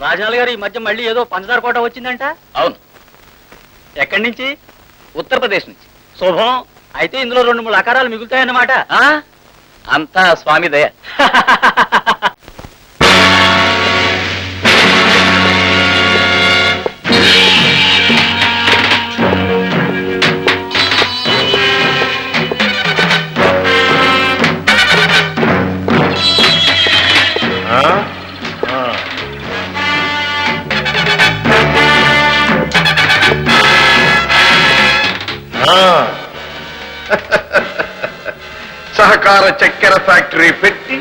రాజనాల్ గారు ఈ మధ్య మళ్ళీ ఏదో పంచదార కోట వచ్చిందంట. అవును. ఎక్కడి నుంచి? ఉత్తరప్రదేశ్ నుంచి. శుభం. అయితే ఇందులో 2-3 అకారాలు మిగులుతాయన్నమాట. అంతా స్వామి దయ. సహకార చక్కెర ఫ్యాక్టరీ పెట్టి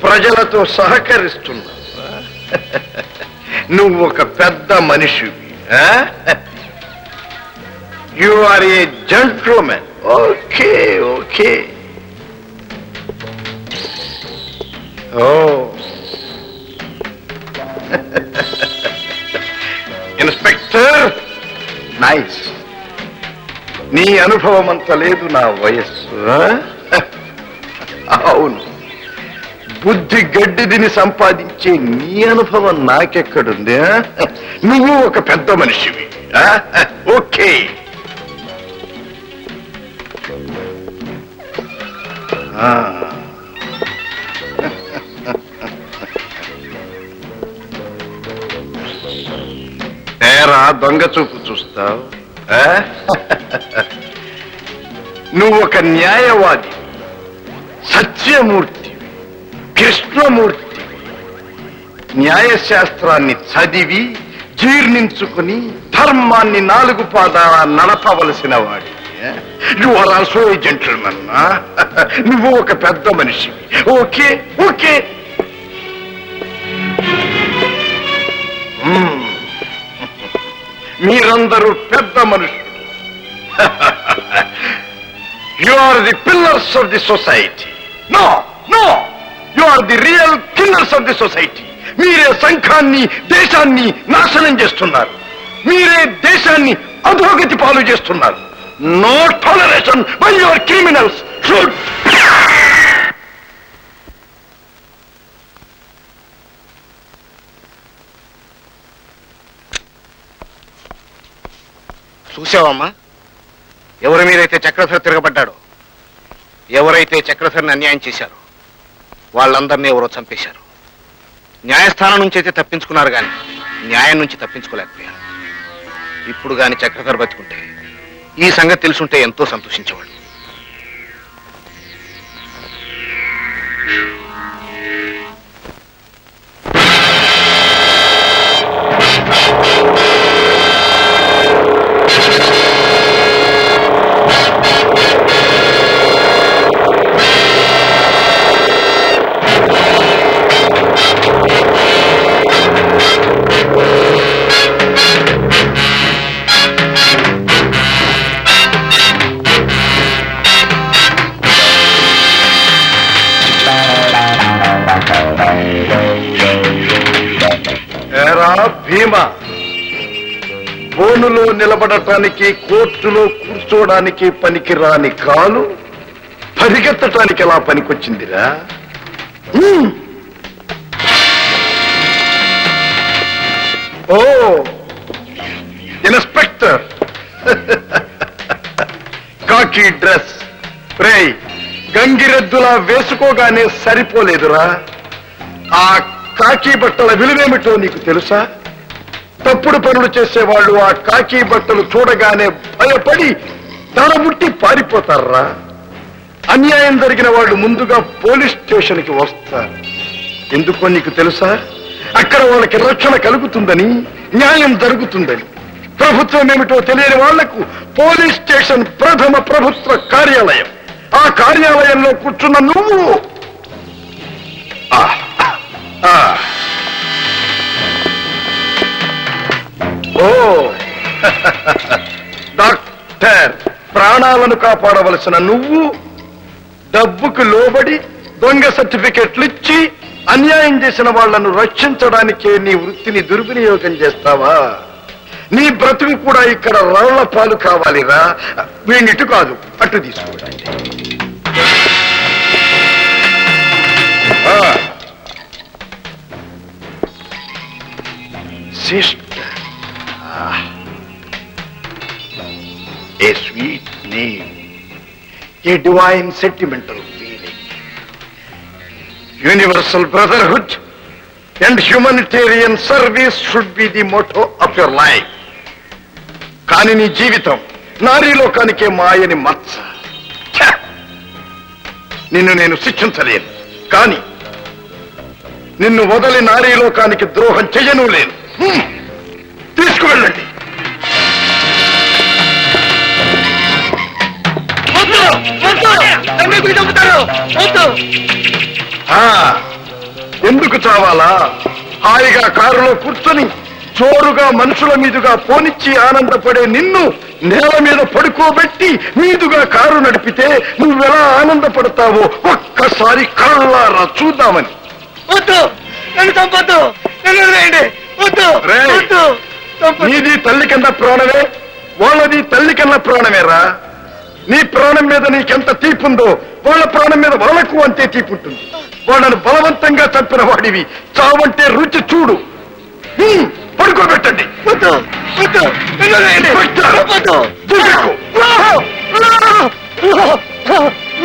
ప్రజలతో సహకరిస్తున్నా. నువ్వు ఒక పెద్ద మనిషివి. You are a gentleman. Okay okay. Oh inspector, nice. నీ అనుభవం అంత లేదు నా వయస్సు. అవును, బుద్ధి గడ్డిదిని సంపాదించే నీ అనుభవం నాకెక్కడుంది? నువ్వు ఒక పెద్ద మనిషివి. ఓకే. ఏరా దొంగ చూపు చూస్తావు? నువ్వు ఒక న్యాయవాది, సత్యమూర్తి, కృష్ణమూర్తి. న్యాయశాస్త్రాన్ని చదివి జీర్ణించుకుని ధర్మాన్ని 4 పాదాల నడపవలసిన వాడి. You are also a gentleman. నువ్వు ఒక పెద్ద మనిషివి. Okay okay. మీరందరూ పెద్ద మనుషులు. You are the pillars of the society. No no, you are the real killers of the society. మీరే సంఘాన్ని, దేశాన్ని నాశనం చేస్తున్నారు. మీరే దేశాన్ని అధోగతి పాలు చేస్తున్నారు. No toleration by your criminals. Should. చూసావమ్మా, ఎవరి మీదైతే చక్రధర్ తిరగబడ్డాడో, ఎవరైతే చక్రధర్ని అన్యాయం చేశారో వాళ్ళందరినీ ఎవరో చంపేశారు. న్యాయస్థానం నుంచి అయితే తప్పించుకున్నారు కానీ న్యాయం నుంచి తప్పించుకోలేకపోయారు. ఇప్పుడు గాని చక్రధర్ బతుకుంటే ఈ సంగతి తెలుసుంటే ఎంతో సంతోషించేవాడు. భీమా, బోనులో నిలబడటానికి, కోర్టులో కూర్చోడానికి పనికిరాని కాలు పరిగెత్తటానికి ఎలా పనికొచ్చిందిరా? ఓ ఇన్స్పెక్టర్, కాకి డ్రెస్ రేయ్ గంగిరెద్దులా వేసుకోగానే సరిపోలేదురా. ఆ కాకి బట్టల విలువేమిటో నీకు తెలుసా? తప్పుడు పనులు చేసేవాళ్ళు ఆ కాకి బట్టలు చూడగానే భయపడి తల ముట్టి పారిపోతారా. అన్యాయం జరిగిన వాళ్ళు ముందుగా పోలీస్ స్టేషన్కి వస్తారు. ఎందుకో నీకు తెలుసా? అక్కడ వాళ్ళకి రక్షణ కలుగుతుందని, న్యాయం జరుగుతుందని. ప్రభుత్వం ఏమిటో తెలియని వాళ్లకు పోలీస్ స్టేషన్ ప్రథమ ప్రభుత్వ కార్యాలయం. ఆ కార్యాలయంలో కూర్చున్న నువ్వు ఓ డాక్టర్, ప్రాణాలను కాపాడవలసిన నువ్వు డబ్బుకు లోబడి దొంగ సర్టిఫికెట్లు ఇచ్చి అన్యాయం చేసిన వాళ్లను రక్షించడానికే నీ వృత్తిని దుర్వినియోగం చేస్తావా? నీ బ్రతుకు కూడా ఇక్కడ రాళ్ల పాలు కావాలిరా. వీణిటు కాదు, అటు తీసుకోవడానికి. Sister, A sweet name, A divine sentimental feeling. Universal brotherhood and humanitarian service should be the motto of your life. కానీ నీ జీవితం నారీలోకానికే మాయని మచ్చ. ఛ! నిన్ను నేను శిక్షించలేను, కానీ నిన్ను వదలి నారీలోకానికి ద్రోహం చెయ్యను లేను. తీసుకువెళ్ళండి. ఎందుకు చావాలా? హాయిగా కారులో కూర్చొని జోరుగా మనుషుల మీదుగా పోనిచ్చి ఆనందపడే నిన్ను నేల మీద పడుకోబెట్టి మీదుగా కారు నడిపితే నువ్వెలా ఆనందపడతావో ఒక్కసారి కళ్ళారా చూద్దామని. వద్దు, నన్ను చంపొద్దు, నన్ను వదిలేయండి. వద్దు, రేయ్, వద్దు, చంపొద్దు. నీది తల్లి కన్నా ప్రాణమే, వాళ్ళది తల్లి కన్నా ప్రాణమేరా. నీ ప్రాణం మీద నీకెంత తీపుందో వాళ్ళ ప్రాణం మీద వాళ్ళకు అంతే తీపుంటుంది. వాళ్ళను బలవంతంగా చంపిన వాడివి, చావంటే రుచి చూడు. పడుకోబెట్టండి. వద్దు, వద్దు, నన్ను వదిలేయండి. వద్దు.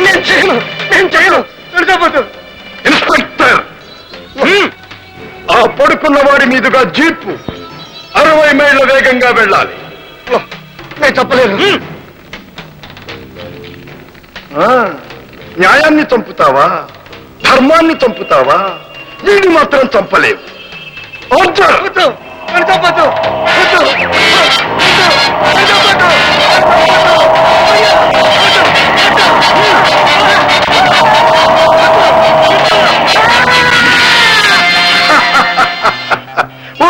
నేను చేయను, నేను చేయను, నన్ను చంపొద్దు. ఇన్స్పెక్టర్, ఆ పడుకున్న వాడి మీదుగా జీపు 60 మైళ్ళ వేగంగా వెళ్ళాలి. నేను చెప్పలేను. న్యాయాన్ని చంపుతావా, ధర్మాన్ని చంపుతావా? వీడిని మాత్రం చంపలేవు. ఆర్డర్! వద్దు, నన్ను చంపొద్దు. వద్దు, నన్ను చంపొద్దు.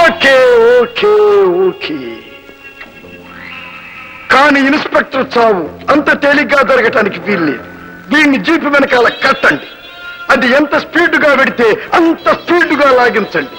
ఓకే ఓకే ఓకే, కానీ ఇన్స్పెక్టర్ చావు అంత తేలిగ్గా జరగటానికి వీల్లేదు. వీడిని జీపు వెనకాల కట్టండి. అది ఎంత స్పీడ్గా వెడితే అంత స్పీడ్గా లాగించండి.